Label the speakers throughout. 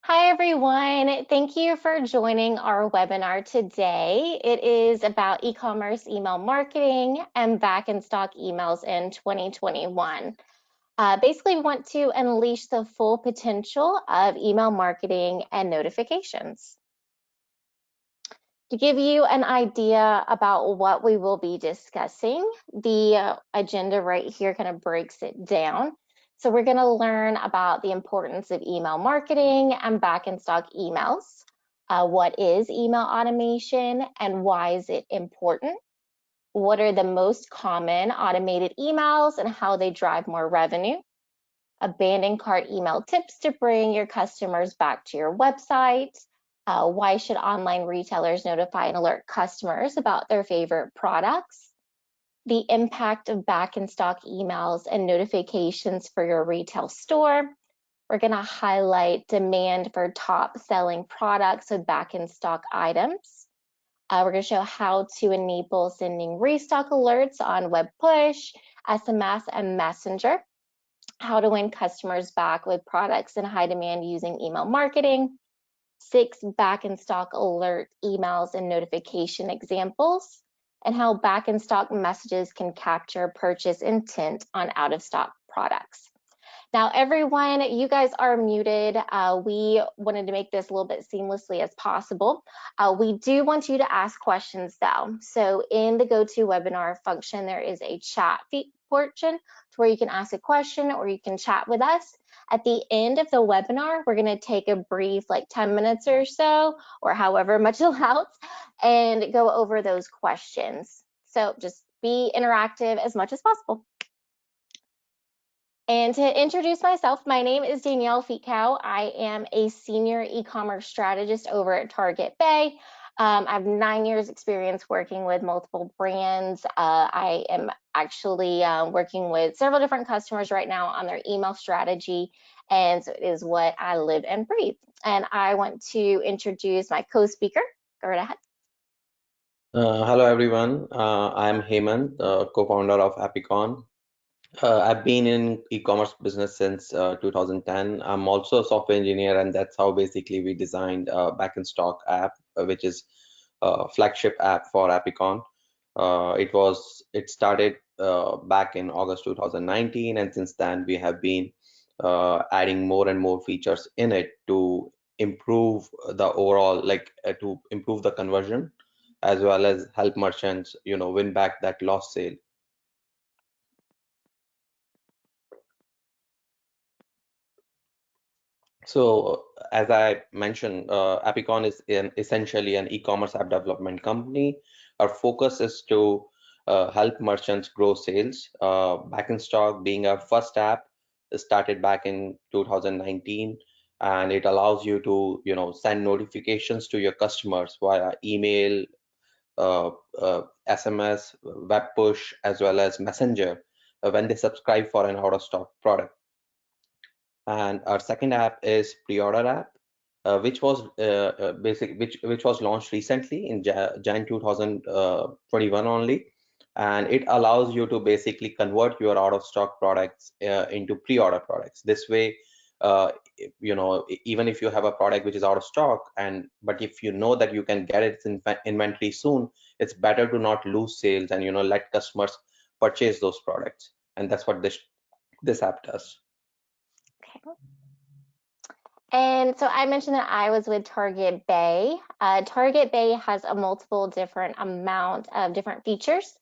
Speaker 1: Hi, everyone. Thank you for joining our webinar today. It is about e-commerce email marketing and back in stock emails in 2021. Basically, we want to unleash the full potential of email marketing and notifications. To give you an idea about what we will be discussing, the agenda right here kind of breaks it down. So we're going to learn about the importance of email marketing and back in stock emails. What is email automation and why is it important? What are the most common automated emails and how they drive more revenue? Abandoned cart email tips to bring your customers back to your website. Why should online retailers notify and alert customers about their favorite products? The impact of back in stock emails and notifications for your retail store. We're going to highlight demand for top selling products with back in stock items. We're going to show how to enable sending restock alerts on web push, SMS, and Messenger. How to win customers back with products in high demand using email marketing. 6 back in stock alert emails and notification examples, and how back in stock messages can capture purchase intent on out of stock products. Now, everyone, you guys are muted. We wanted to make this a little bit seamlessly as possible. We do want you to ask questions though. So in the GoToWebinar function, there is a chat portion to where you can ask a question or you can chat with us. At the end of the webinar, we're going to take a brief, like 10 minutes or so, or however much allows, and go over those questions. So just be interactive as much as possible. And to introduce myself, my name is Danielle Feetkow. I am a senior e-commerce strategist over at Target Bay. I have 9 years experience working with multiple brands. I am actually working with several different customers right now on their email strategy, and so it is what I live and breathe. And I want to introduce my co-speaker. Go right ahead.
Speaker 2: Hello everyone, I'm Hemant, co-founder of Epicon. I've been in e-commerce business since 2010. I'm also a software engineer, and that's how basically we designed Back in Stock app, which is a flagship app for Epicon. It started back in August 2019, and since then we have been adding more and more features in it to improve the overall, to improve the conversion, as well as help merchants, win back that lost sale. So, as I mentioned, Epicon is essentially an e-commerce app development company. Our focus is to help merchants grow sales. Back in Stock being our first app, started back in 2019, and it allows you to, send notifications to your customers via email, SMS, web push, as well as Messenger when they subscribe for an out-of-stock product. And our second app is pre-order app, which was which was launched recently in Jan 2021 only, and it allows you to basically convert your out-of-stock products into pre-order products. This way, even if you have a product which is out of stock, but if you know that you can get its inventory soon, it's better to not lose sales and let customers purchase those products. And that's what this app does.
Speaker 1: Okay. And so I mentioned that I was with Target Bay. Target Bay has a multiple different amount of different features.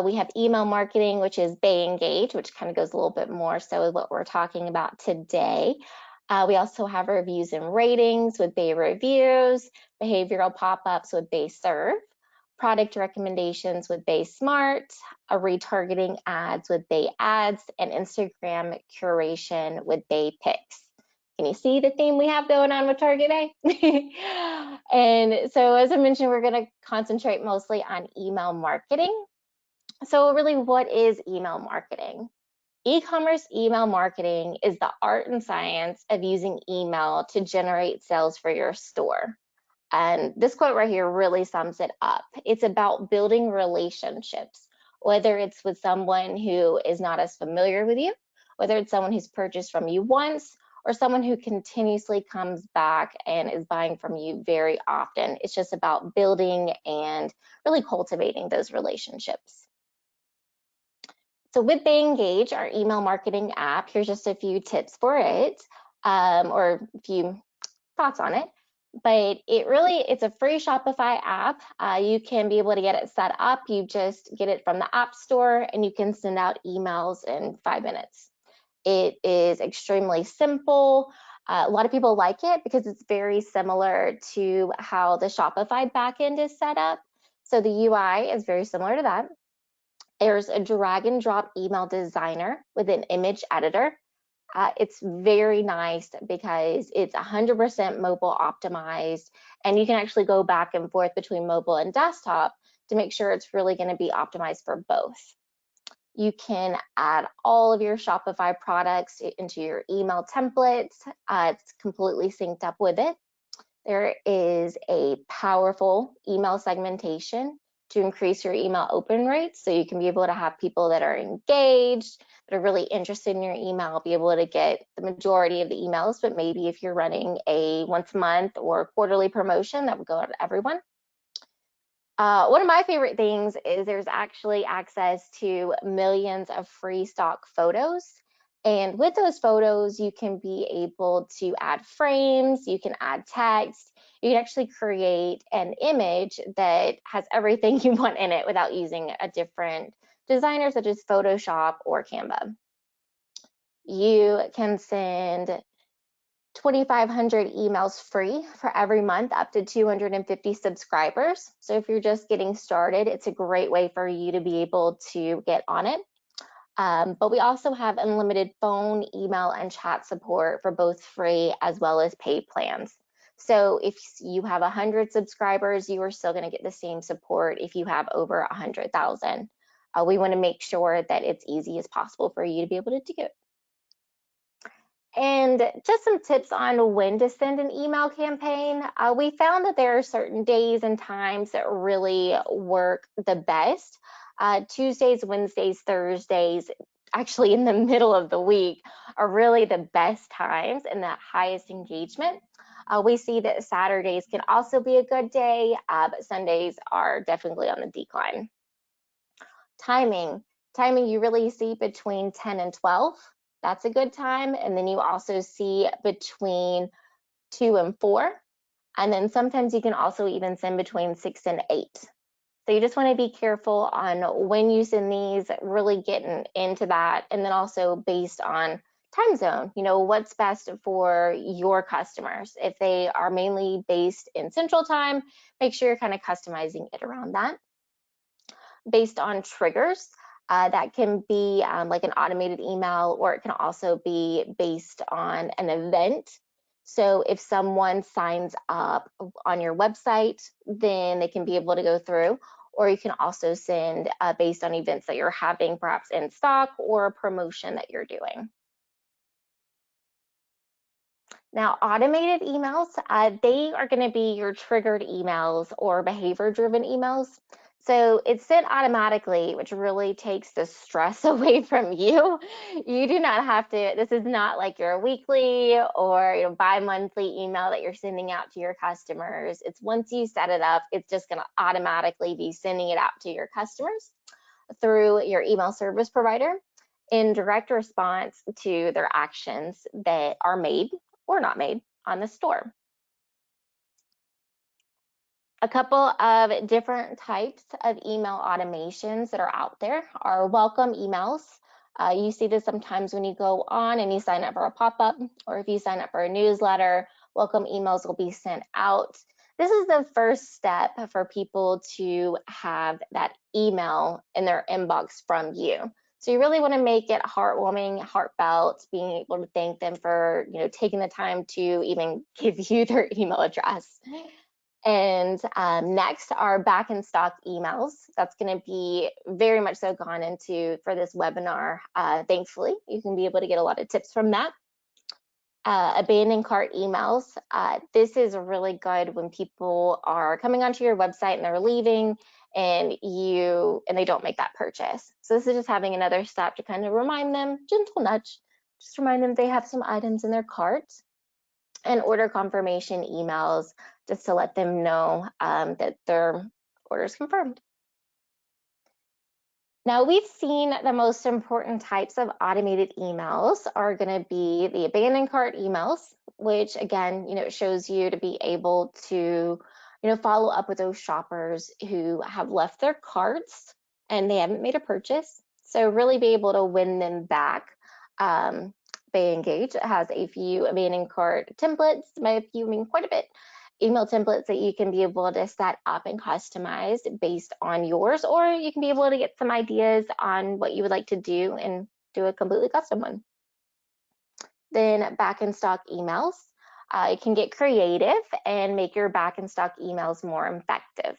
Speaker 1: We have email marketing, which is Bay Engage, which kind of goes a little bit more so with what we're talking about today. We also have reviews and ratings with Bay Reviews, behavioral pop-ups with Bay Serve, product recommendations with Bay Smart, retargeting ads with Bay Ads, and Instagram curation with Bay Picks. Can you see the theme we have going on with Target Bay? And so, as I mentioned, we're going to concentrate mostly on email marketing. So really, what is email marketing? E-commerce email marketing is the art and science of using email to generate sales for your store. And this quote right here really sums it up. It's about building relationships, whether it's with someone who is not as familiar with you, whether it's someone who's purchased from you once, or someone who continuously comes back and is buying from you very often. It's just about building and really cultivating those relationships. So with They Engage, our email marketing app, here's just a few tips for it, or a few thoughts on it. But it's a free Shopify app. You can be able to get it set up. You just get it from the App Store and you can send out emails in 5 minutes. It is extremely simple. A lot of people like it because it's very similar to how the Shopify backend is set up. So the UI is very similar to that. There's a drag and drop email designer with an image editor. It's very nice because it's 100% mobile optimized, and you can actually go back and forth between mobile and desktop to make sure it's really going to be optimized for both. You can add all of your Shopify products into your email templates. It's completely synced up with it. There is a powerful email segmentation to increase your email open rates. So you can be able to have people that are engaged, that are really interested in your email, be able to get the majority of the emails, but maybe if you're running a once a month or quarterly promotion, that would go out to everyone. One of my favorite things is there's actually access to millions of free stock photos. And with those photos, you can be able to add frames, you can add text, you can actually create an image that has everything you want in it without using a different designer such as Photoshop or Canva. You can send 2,500 emails free for every month up to 250 subscribers. So if you're just getting started, it's a great way for you to be able to get on it. But we also have unlimited phone, email, and chat support for both free as well as paid plans. So if you have 100 subscribers, you are still going to get the same support if you have over 100,000. We want to make sure that it's easy as possible for you to be able to do it. And just some tips on when to send an email campaign. We found that there are certain days and times that really work the best. Tuesdays, Wednesdays, Thursdays, actually in the middle of the week, are really the best times and the highest engagement. We see that Saturdays can also be a good day, but Sundays are definitely on the decline. Timing. Timing you really see between 10 and 12. That's a good time. And then you also see between 2 and 4. And then sometimes you can also even send between 6 and 8. So you just want to be careful on when you send these, really getting into that. And then also based on time zone, what's best for your customers. If they are mainly based in Central Time, make sure you're kind of customizing it around that. Based on triggers. That can be like an automated email, or it can also be based on an event. So if someone signs up on your website, then they can be able to go through, or you can also send based on events that you're having perhaps in stock or a promotion that you're doing. Now, automated emails, they are going to be your triggered emails or behavior-driven emails. So it's sent automatically, which really takes the stress away from you. You do not have to, this is not like your weekly or bi-monthly email that you're sending out to your customers. It's once you set it up, it's just going to automatically be sending it out to your customers through your email service provider in direct response to their actions that are made or not made on the store. A couple of different types of email automations that are out there are welcome emails. You see this sometimes when you go on and you sign up for a pop-up, or if you sign up for a newsletter, welcome emails will be sent out. This is the first step for people to have that email in their inbox from you. So you really want to make it heartwarming, heartfelt, being able to thank them for taking the time to even give you their email address. And next are back in stock emails. That's going to be very much so gone into for this webinar. Thankfully, you can be able to get a lot of tips from that. Abandoned cart emails. This is really good when people are coming onto your website and they're leaving and they don't make that purchase. So this is just having another step to kind of remind them, gentle nudge, just remind them they have some items in their cart, and order confirmation emails just to let them know that their order is confirmed. Now, we've seen the most important types of automated emails are going to be the abandoned cart emails, which again, it shows you to be able to, follow up with those shoppers who have left their carts and they haven't made a purchase. So really be able to win them back. Engage has a few abandoned cart templates, by a few, I mean quite a bit, email templates that you can be able to set up and customize based on yours, or you can be able to get some ideas on what you would like to do and do a completely custom one. Then back in stock emails, you can get creative and make your back in stock emails more effective.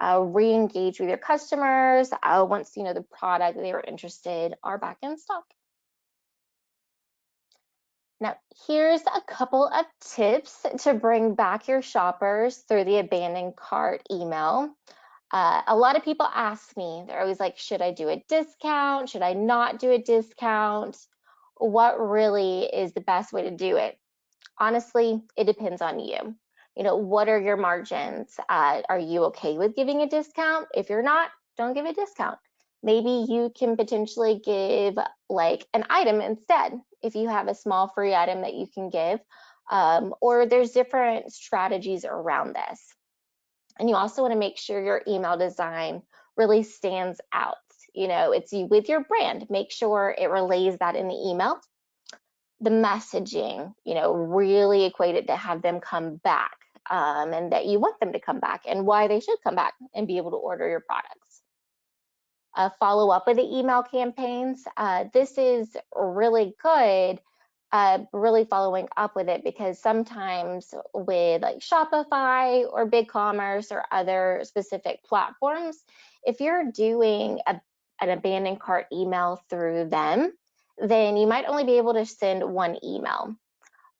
Speaker 1: Re-engage with your customers once the product they were interested are back in stock. Now, here's a couple of tips to bring back your shoppers through the abandoned cart email. A lot of people ask me, they're always like, should I do a discount? Should I not do a discount? What really is the best way to do it? Honestly, it depends on you. What are your margins? Are you okay with giving a discount? If you're not, don't give a discount. Maybe you can potentially give like an item instead if you have a small free item that you can give, or there's different strategies around this. And you also want to make sure your email design really stands out. It's you with your brand. Make sure it relays that in the email. The messaging, really equate it to have them come back, and that you want them to come back and why they should come back and be able to order your products. Follow up with the email campaigns. This is really good, really following up with it, because sometimes with like Shopify or BigCommerce or other specific platforms, if you're doing an abandoned cart email through them, then you might only be able to send one email.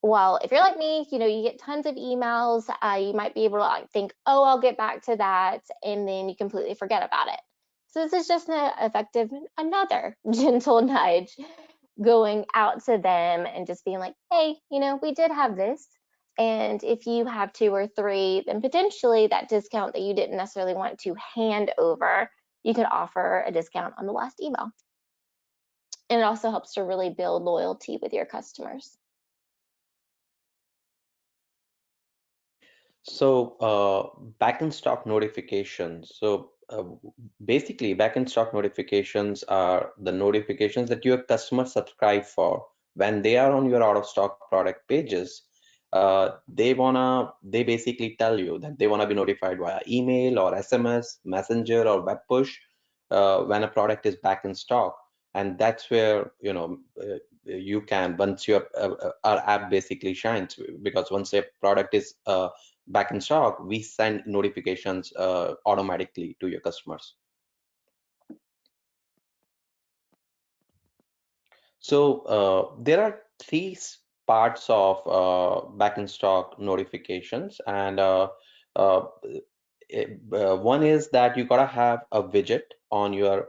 Speaker 1: Well, if you're like me, you get tons of emails, you might be able to think, oh, I'll get back to that, and then you completely forget about it. So this is just an effective, another gentle nudge going out to them and just being like, hey, we did have this. And if you have 2 or 3, then potentially that discount that you didn't necessarily want to hand over, you could offer a discount on the last email. And it also helps to really build loyalty with your customers.
Speaker 2: So, back in stock notifications. So, basically, back in stock notifications are the notifications that your customers subscribe for when they are on your out of stock product pages. They basically tell you that they wanna be notified via email or SMS, messenger or web push when a product is back in stock. And that's where, you can, once your our app basically shines, because once a product is back in stock, we send notifications automatically to your customers. So there are parts of back in stock notifications, and uh, one is that you gotta have a widget on your,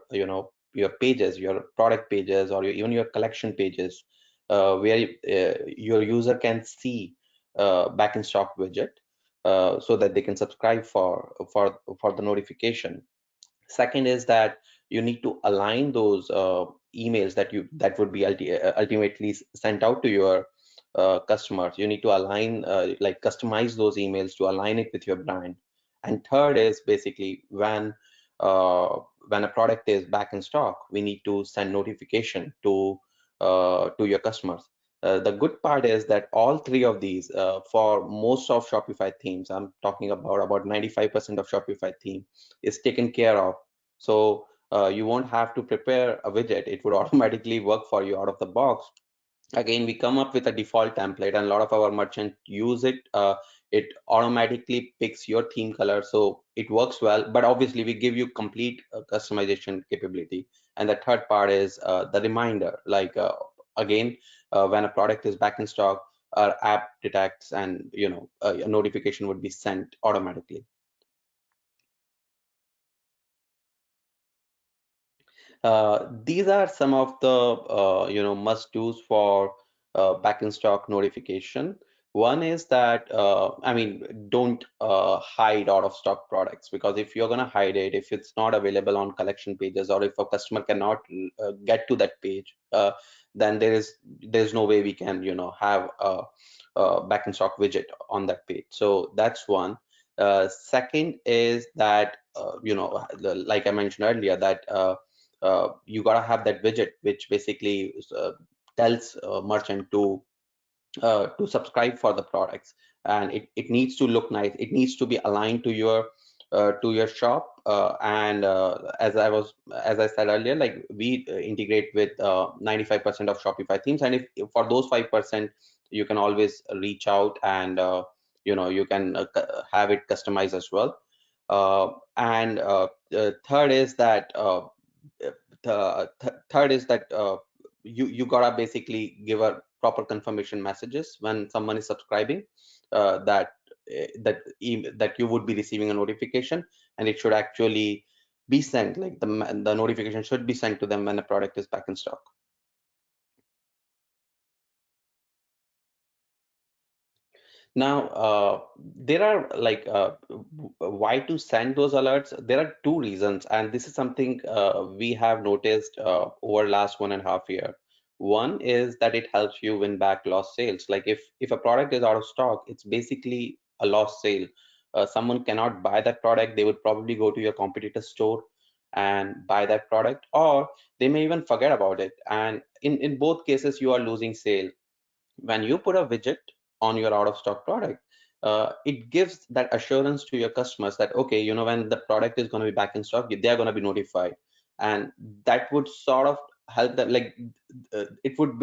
Speaker 2: your pages, your product pages, or even your collection pages, where your user can see back in stock widget, so that they can subscribe for the notification. Second is that you need to align those emails that would be ultimately sent out to your customers. You need to align, like customize those emails to align it with your brand. And third is basically when a product is back in stock, we need to send notification to your customers. The good part is that all three of these, for most of Shopify themes, I'm talking about 95% of Shopify theme, is taken care of. So you won't have to prepare a widget. It would automatically work for you out of the box. Again, we come up with a default template, and a lot of our merchants use it. It automatically picks your theme color, so it works well. But obviously, we give you complete customization capability. And the third part is the reminder. Like again, when a product is back in stock, our app detects, and a notification would be sent automatically. These are some of the must do's for back in stock notification. One is that I mean, don't hide out of stock products, because if you're gonna hide it, if it's not available on collection pages, or if a customer cannot get to that page, then there's no way we can have a back in stock widget on that page. So that's one. Second is that like I mentioned earlier, that you gotta have that widget which basically tells merchant to subscribe for the products, and it needs to look nice. It needs to be aligned to your shop, and as I said earlier, like we integrate with 95% of Shopify themes, and if for those 5% you can always reach out, and you can have it customized as well. And third is that third is that you gotta basically give a proper confirmation messages when someone is subscribing, that that you would be receiving a notification, and it should actually be sent, like the notification should be sent to them when the product is back in stock. Now, there are like why to send those alerts? There are two reasons, and this is something we have noticed over last 1.5 year. One is that it helps you win back lost sales. Like if a product is out of stock, it's basically a lost sale. Someone cannot buy that product. They would probably go to your competitor store and buy that product, or they may even forget about it. And in both cases, you are losing sale. When you put a widget on your out of stock product, it gives that assurance to your customers that, okay, when the product is going to be back in stock, they are going to be notified. And that would sort of help them, like it would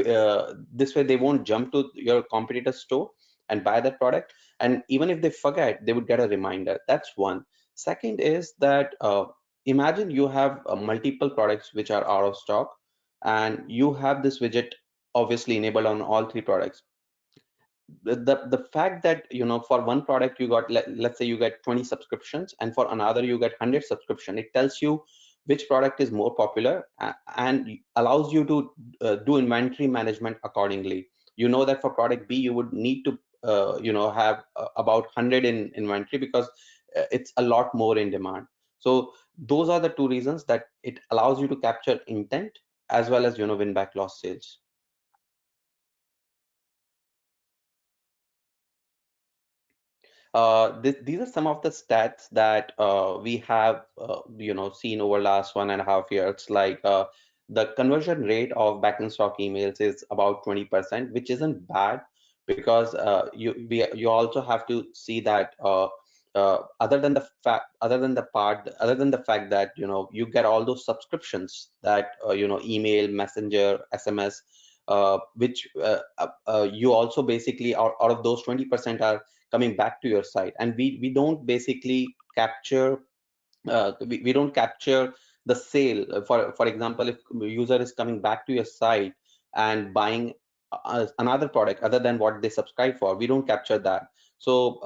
Speaker 2: this way they won't jump to your competitor store and buy that product, and even if they forget, they would get a reminder. That's one. Second is that imagine you have multiple products which are out of stock, and you have this widget obviously enabled on all three products. The fact that for one product you got, let's say you get 20 subscriptions, and for another you get 100 subscription, it tells you which product is more popular, and allows you to do inventory management accordingly. You know that for product B you would need to have about 100 in inventory, because it's a lot more in demand. So those are the two reasons that it allows you to capture intent, as well as win back lost sales. These are some of the stats that we have, seen over last 1.5 years. Like the conversion rate of back in stock emails is about 20%, which isn't bad, because you also have to see that other than the fact that you get all those subscriptions, that email, messenger, SMS, which you also basically out of those 20% are coming back to your site, and we don't basically capture we don't capture the sale. For example, if user is coming back to your site and buying another product other than what they subscribe for, we don't capture that. So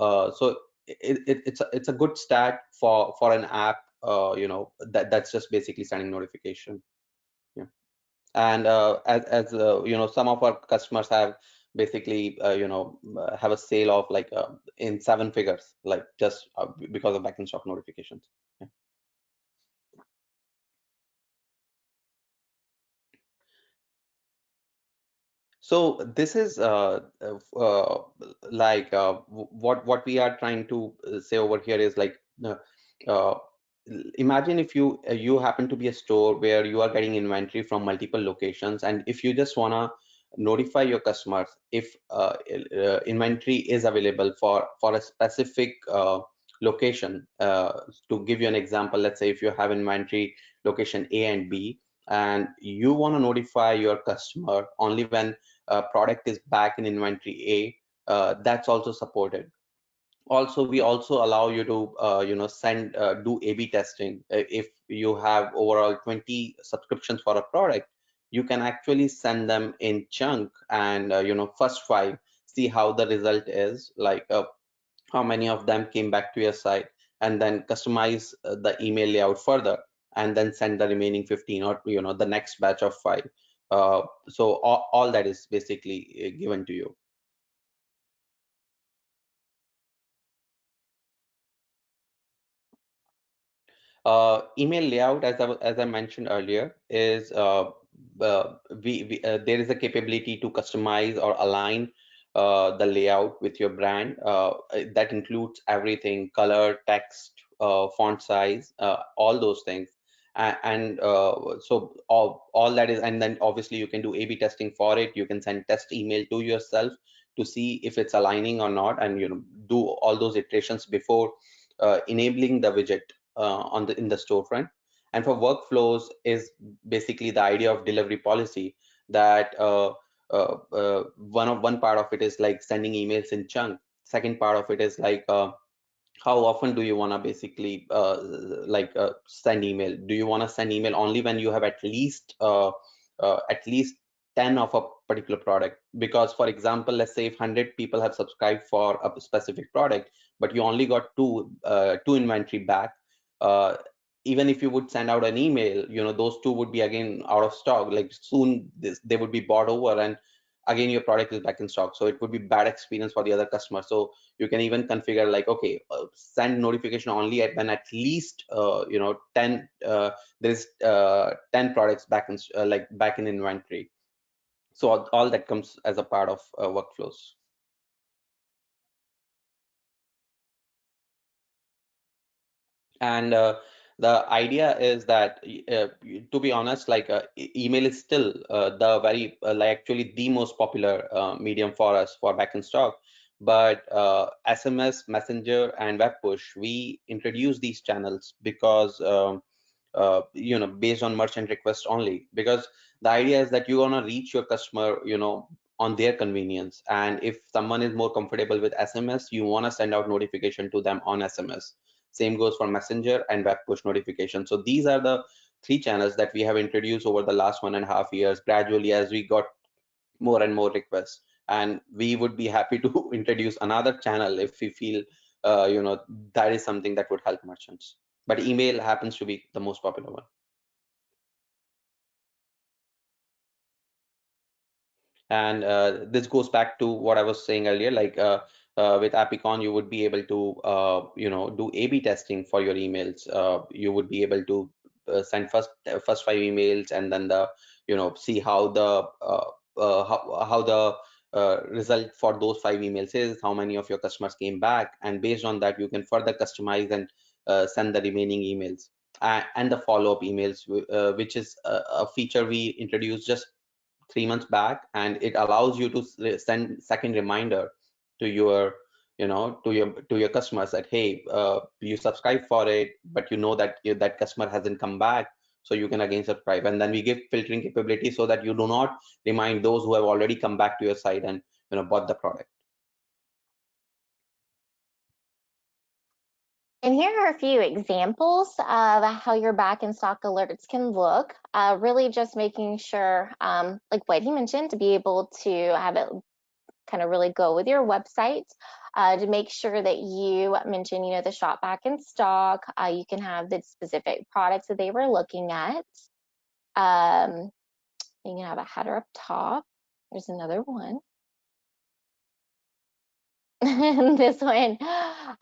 Speaker 2: it's a good stat for an app, that's just basically sending notification. Yeah. And some of our customers have basically have a sale of like in 7 figures, like just because of back in stock notifications. Yeah. So this is what we are trying to say over here is like, uh, imagine if you happen to be a store where you are getting inventory from multiple locations, and if you just wanna notify your customers if inventory is available for a specific location. To give you an example, let's say if you have inventory location A and B, and you want to notify your customer only when product is back in inventory A, that's also supported. Also, we also allow you to send do A/B testing. If you have overall 20 subscriptions for a product, you can actually send them in chunk, and first 5, see how the result is, like how many of them came back to your site, and then customize the email layout further. and then send the remaining 15, or the next batch of 5. So all that is basically given to you. Email layout, as I mentioned earlier, is there is a capability to customize or align the layout with your brand. That includes everything: color, text, font size, all those things. So all that is, and then obviously you can do A/B testing for it. You can send test email to yourself to see if it's aligning or not, and do all those iterations before enabling the widget in the storefront. And for workflows is basically the idea of delivery policy, that one part of it is like sending emails in chunk. Second part of it is like how often do you want to basically send email? Do you want to send email only when you have at least 10 of a particular product? Because for example, let's say if 100 people have subscribed for a specific product, but you only got two inventory back, uh, even if you would send out an email, those two would be again out of stock. Like soon they would be bought over, and again your product is back in stock, so it would be bad experience for the other customer. So you can even configure like, okay, send notification only when at least 10 there's 10 products back in back in inventory. So all that comes as a part of workflows. And the idea is that to be honest, like email is still the very like actually the most popular medium for us for back in stock. But SMS, messenger, and web push, we introduce these channels because based on merchant request only, because the idea is that you're going to reach your customer on their convenience. And if someone is more comfortable with SMS, you want to send out notification to them on SMS. Same goes for messenger and web push notification. So these are the three channels that we have introduced over the last 1.5 years, gradually as we got more and more requests. And we would be happy to introduce another channel if we feel that is something that would help merchants. But email happens to be the most popular one. And this goes back to what I was saying earlier, like with Appicon, you would be able to do A/B testing for your emails. You would be able to send first 5 emails, and then see how the result for those 5 emails is, how many of your customers came back, and based on that you can further customize and send the remaining emails. And the follow-up emails, which is a feature we introduced just 3 months back, and it allows you to send second reminder to your to your customers that, hey, you subscribe for it, but that that customer hasn't come back, so you can again subscribe. And then we give filtering capability so that you do not remind those who have already come back to your site and bought the product.
Speaker 1: And here are a few examples of how your back in stock alerts can look. Really just making sure, like what he mentioned, to be able to have it kind of really go with your website, to make sure that you mention, the shop back in stock. You can have the specific products that they were looking at. You can have a header up top. There's another one. This one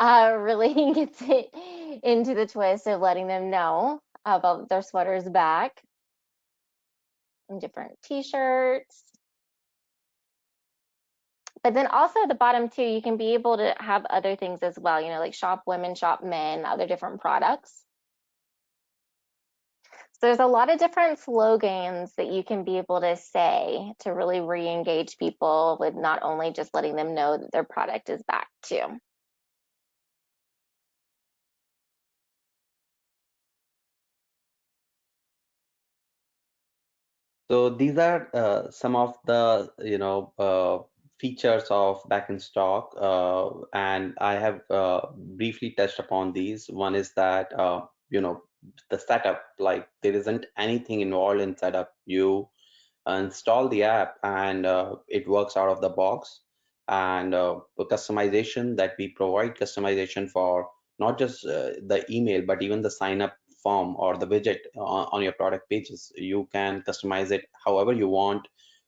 Speaker 1: really gets it into the twist of letting them know about their sweaters back and different t-shirts. But then also at the bottom too, you can be able to have other things as well, like shop women, shop men, other different products. So there's a lot of different slogans that you can be able to say to really re-engage people with not only just letting them know that their product is back too.
Speaker 2: So these are some of the features of back in stock, and I have briefly touched upon these. One is that the setup, like there isn't anything involved in setup. You install the app, and it works out of the box. And the customization that we provide, customization for not just the email, but even the sign up form or the widget on your product pages. You can customize it however you want.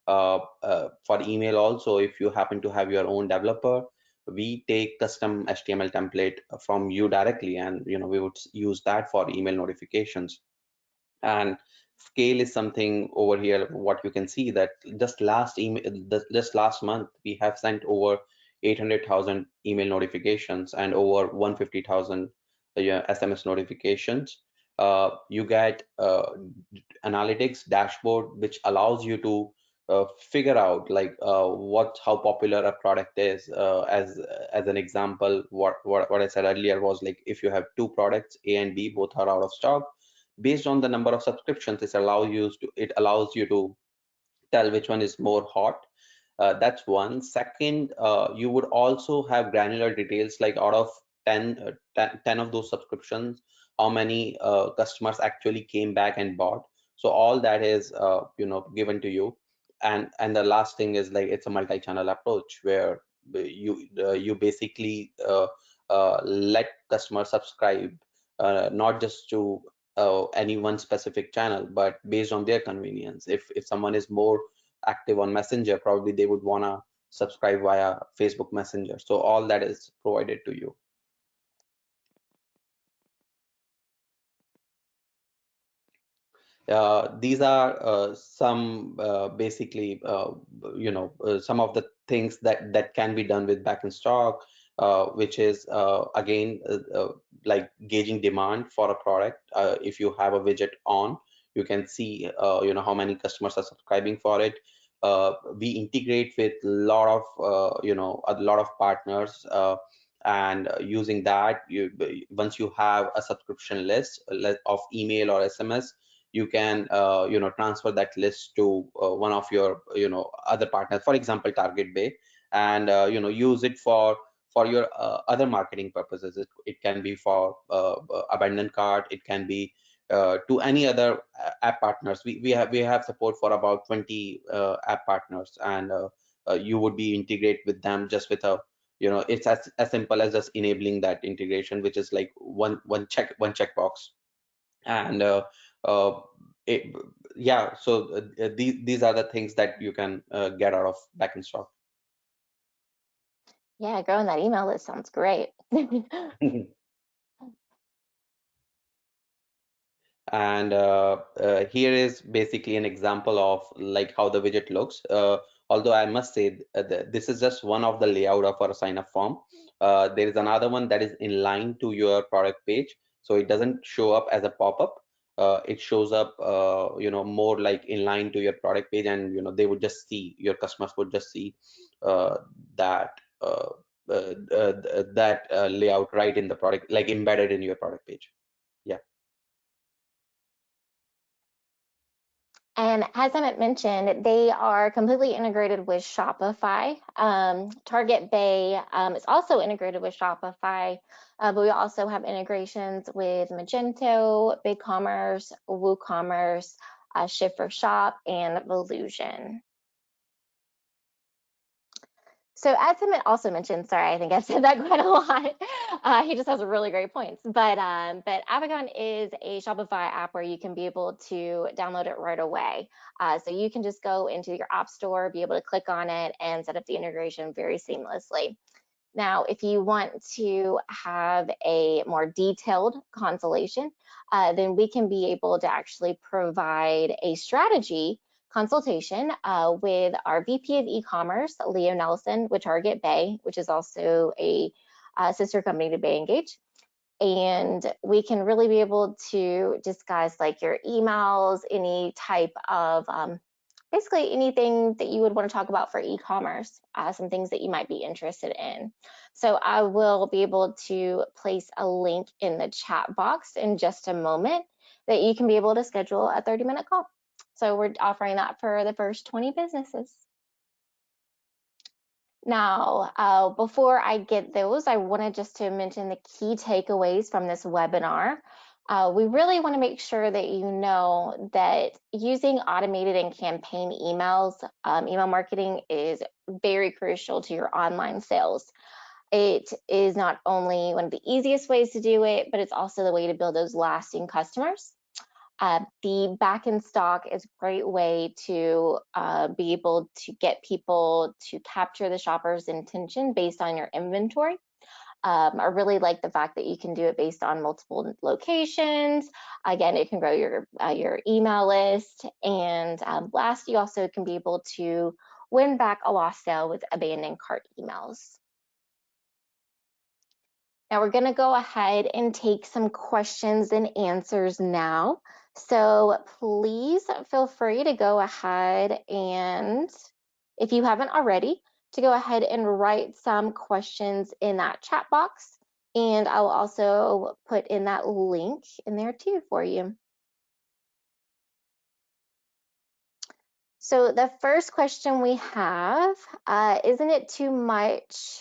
Speaker 2: For email also, if you happen to have your own developer, we take custom HTML template from you directly, and we would use that for email notifications. And scale is something over here. What you can see that just last month we have sent over 800,000 email notifications and over 150,000 yeah, SMS notifications. You get analytics dashboard which allows you to figure out like how popular a product is. As an example, what I said earlier was like if you have two products, A and B, both are out of stock. Based on the number of subscriptions, it allows you to tell which one is more hot. That's one. Second, you would also have granular details like out of 10 of those subscriptions, how many customers actually came back and bought. So all that is given to you. And the last thing is like it's a multi-channel approach where you basically let customers subscribe not just to any one specific channel, but based on their convenience. If someone is more active on Messenger, probably they would want to subscribe via Facebook Messenger. So all that is provided to you. These are some basically some of the things that can be done with back in stock, which is again like gauging demand for a product. If you have a widget on, you can see how many customers are subscribing for it. We integrate with a lot of partners, and using that, once you have a subscription list of email or SMS, you can transfer that list to one of your other partners, for example Target Bay, and use it for your other marketing purposes. It can be for abandoned cart, it can be to any other app partners. We have support for about 20 app partners, and you would be integrate with them just with a it's as simple as just enabling that integration, which is like one checkbox. And uh, it, yeah, so these are the things that you can get out of back in stock.
Speaker 1: Yeah, growing that email list sounds great.
Speaker 2: And here is basically an example of like how the widget looks. Although I must say this is just one of the layout of our sign up form. There is another one that is in line to your product page, so it doesn't show up as a pop-up. It shows up more like in line to your product page, and they would just see, your customers would just see uh, that uh, layout right in the product, like embedded in your product page. Yeah.
Speaker 1: And as I mentioned, they are completely integrated with Shopify. Target Bay is also integrated with Shopify, but we also have integrations with Magento, BigCommerce, WooCommerce, Ship4Shop, and Volusion. So as Emmett also mentioned, sorry, I think I've said that quite a lot. He just has really great points. But Avicon is a Shopify app where you can be able to download it right away. So you can just go into your app store, be able to click on it, and set up the integration very seamlessly. Now, if you want to have a more detailed consultation, then we can be able to actually provide a strategy consultation with our VP of e-commerce, Leo Nelson, with Target Bay, which is also a sister company to Bay Engage. And we can really be able to discuss like your emails, any type of basically anything that you would want to talk about for e-commerce, some things that you might be interested in. So I will be able to place a link in the chat box in just a moment that you can be able to schedule a 30-minute call. So we're offering that for the first 20 businesses. Now, before I get those, I wanted just to mention the key takeaways from this webinar. We really want to make sure that you know that using automated and campaign emails, email marketing is very crucial to your online sales. It is not only one of the easiest ways to do it, but it's also the way to build those lasting customers. The back in stock is a great way to be able to get people to capture the shopper's intention based on your inventory. I really like the fact that you can do it based on multiple locations. Again, it can grow your email list. And last, you also can be able to win back a lost sale with abandoned cart emails. Now we're going to go ahead and take some questions and answers now. So please feel free to go ahead and, if you haven't already, to go ahead and write some questions in that chat box. And I'll also put in that link in there too for you. So the first question we have, isn't it too much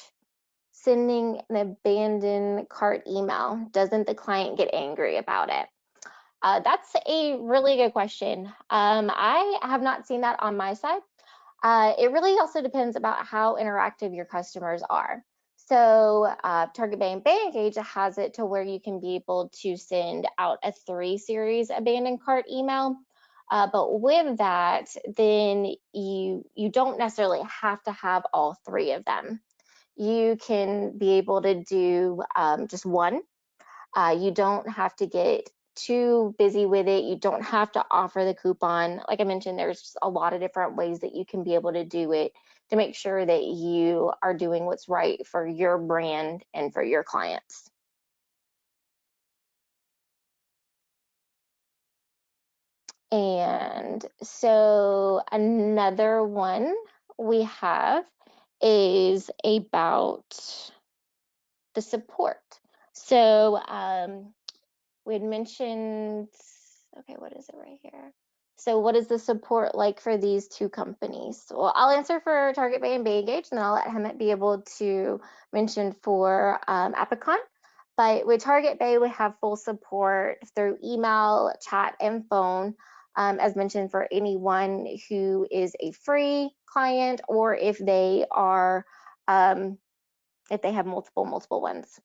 Speaker 1: sending an abandoned cart email? Doesn't the client get angry about it? That's a really good question. I have not seen that on my side. It really also depends about how interactive your customers are. So Target Bay and Bay Engage has it to where you can be able to send out a 3-series abandoned cart email. But with that, then you don't necessarily have to have all 3 of them. You can be able to do just one. You don't have to get too busy with it. You don't have to offer the coupon. Like I mentioned, there's a lot of different ways that you can be able to do it to make sure that you are doing what's right for your brand and for your clients. And so another one we have is about the support. So we had mentioned, okay, what is it right here? So what is the support like for these 2 companies? Well, I'll answer for Target Bay and Bay Engage, and then I'll let Hemant be able to mention for Epicon. But with Target Bay, we have full support through email, chat, and phone. As mentioned, for anyone who is a free client, or if they are, if they have multiple ones.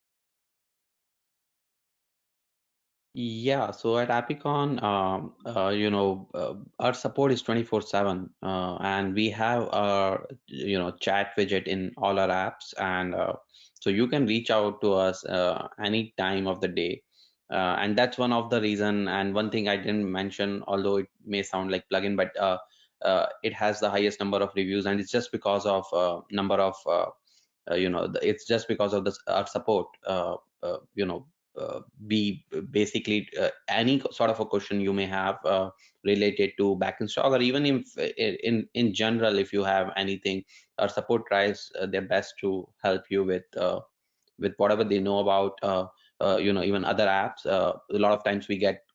Speaker 2: Yeah, so at Apicon, our support is 24/7, and we have our, chat widget in all our apps, and so you can reach out to us any time of the day. And that's one of the reason, and one thing I didn't mention, although it may sound like plugin, but it has the highest number of reviews, and it's just because of number of it's just because of our support. Be basically any sort of a question you may have related to back in stock, or even if in general, if you have anything, our support tries their best to help you with whatever they know about even other apps. A lot of times we get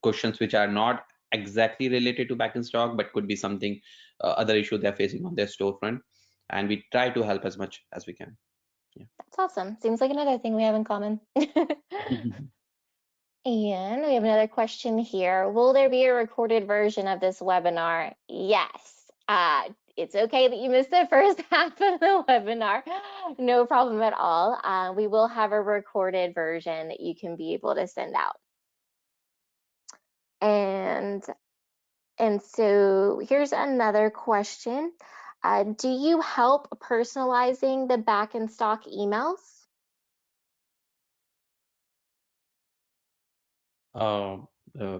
Speaker 2: questions which are not exactly related to back in stock, but could be something other issue they're facing on their storefront, and we try to help as much as we can. Yeah.
Speaker 1: That's awesome. Seems like another thing we have in common. And we have another question here. Will there be a recorded version of this webinar? Yes. It's okay that you missed the first half of the webinar. No problem at all. We will have a recorded version that you can be able to send out. And so here's another question. Do you help personalizing the back in stock emails?
Speaker 2: Uh, uh,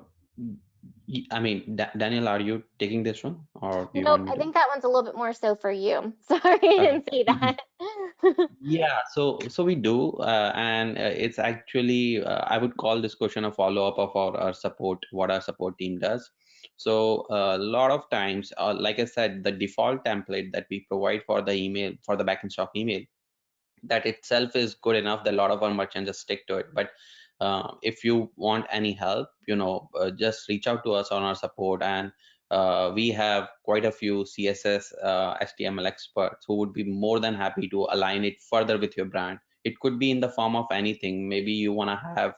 Speaker 2: I mean, Daniel, are you taking this one, or do you
Speaker 1: Nope,
Speaker 2: want me
Speaker 1: I
Speaker 2: to?
Speaker 1: think that one's a little bit more so for you. Sorry, I
Speaker 2: Okay.
Speaker 1: didn't see that.
Speaker 2: Yeah, so we do, and it's actually I would call this question a follow-up of our support, what our support team does. So a lot of times, like I said, the default template that we provide for the email, for the back in stock email, that itself is good enough that a lot of our merchants just stick to it. But if you want any help, just reach out to us on our support, and we have quite a few CSS, HTML experts who would be more than happy to align it further with your brand. It could be in the form of anything. Maybe you want to have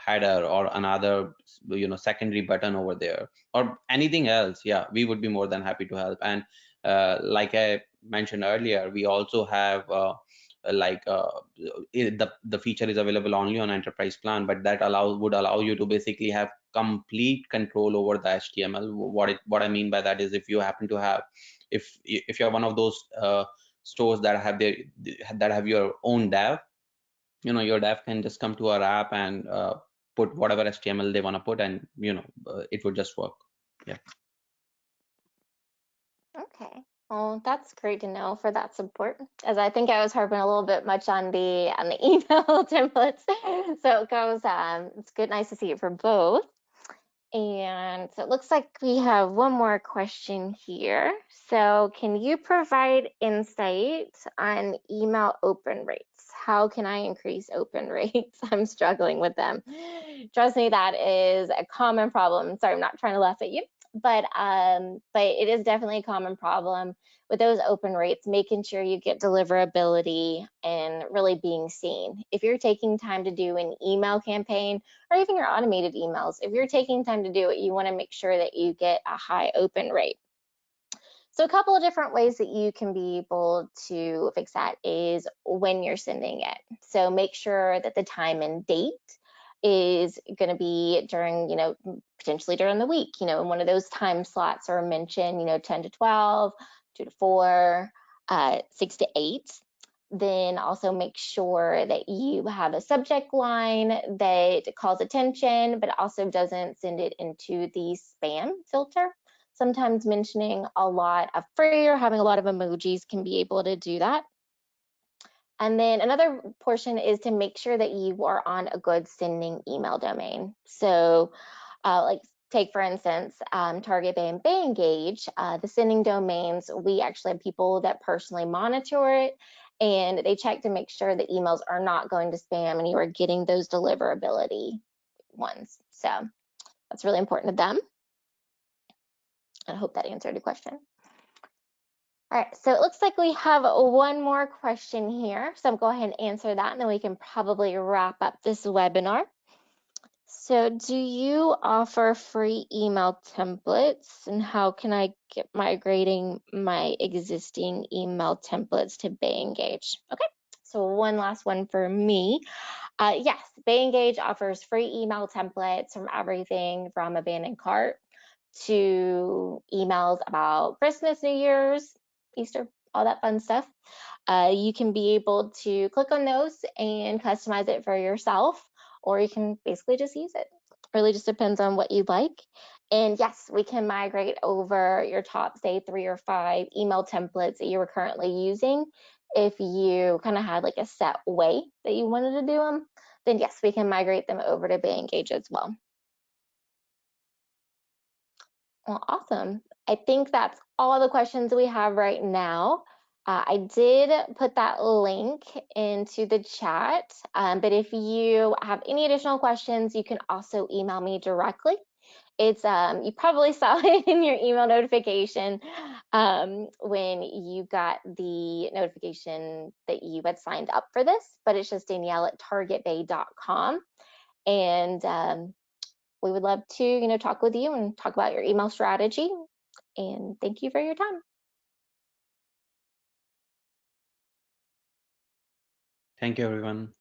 Speaker 2: header or another secondary button over there or anything else, yeah, we would be more than happy to help. And like I mentioned earlier, we also have like the feature is available only on enterprise plan, but that would allow you to basically have complete control over the HTML. What I mean by that is, if you happen to have, if you're one of those stores that have your own dev, your dev can just come to our app and put whatever HTML they want to put, and it would just work. Yeah.
Speaker 1: Okay. Well, that's great to know for that support, as I think I was harping a little bit much on the email templates. So it goes, it's good, nice to see it for both. And so it looks like we have one more question here. So can you provide insight on email open rates? How can I increase open rates? I'm struggling with them. Trust me, that is a common problem. Sorry, I'm not trying to laugh at you, but it is definitely a common problem with those open rates, making sure you get deliverability and really being seen. If you're taking time to do an email campaign, or even your automated emails, if you're taking time to do it, you want to make sure that you get a high open rate. So a couple of different ways that you can be able to fix that is when you're sending it. So make sure that the time and date is going to be during, potentially during the week, and one of those time slots are mentioned, 10 to 12, 2 to 4, 6 to 8. Then also make sure that you have a subject line that calls attention, but also doesn't send it into the spam filter. Sometimes mentioning a lot of free or having a lot of emojis can be able to do that. And then another portion is to make sure that you are on a good sending email domain. So like take for instance, Target Bay and Bay Engage, the sending domains, we actually have people that personally monitor it, and they check to make sure the emails are not going to spam and you are getting those deliverability ones. So that's really important to them. I hope that answered your question. All right, so it looks like we have one more question here. So I'll go ahead and answer that, and then we can probably wrap up this webinar. So do you offer free email templates, and how can I get migrating my existing email templates to Bay Engage? Okay, so one last one for me. Yes, Bay Engage offers free email templates from everything from abandoned cart to emails about Christmas, New Year's, Easter, all that fun stuff. You can be able to click on those and customize it for yourself, or you can basically just use it. Really just depends on what you like. And yes, we can migrate over your top, say, 3 or 5 email templates that you were currently using. If you kind of had like a set way that you wanted to do them, then yes, we can migrate them over to Bay Engage as well. Well, awesome. I think that's all the questions we have right now. I did put that link into the chat, but if you have any additional questions, you can also email me directly. It's you probably saw it in your email notification when you got the notification that you had signed up for this, but it's just Danielle@targetbay.com. And we would love to, talk with you and talk about your email strategy. And thank you for your time.
Speaker 2: Thank you, everyone.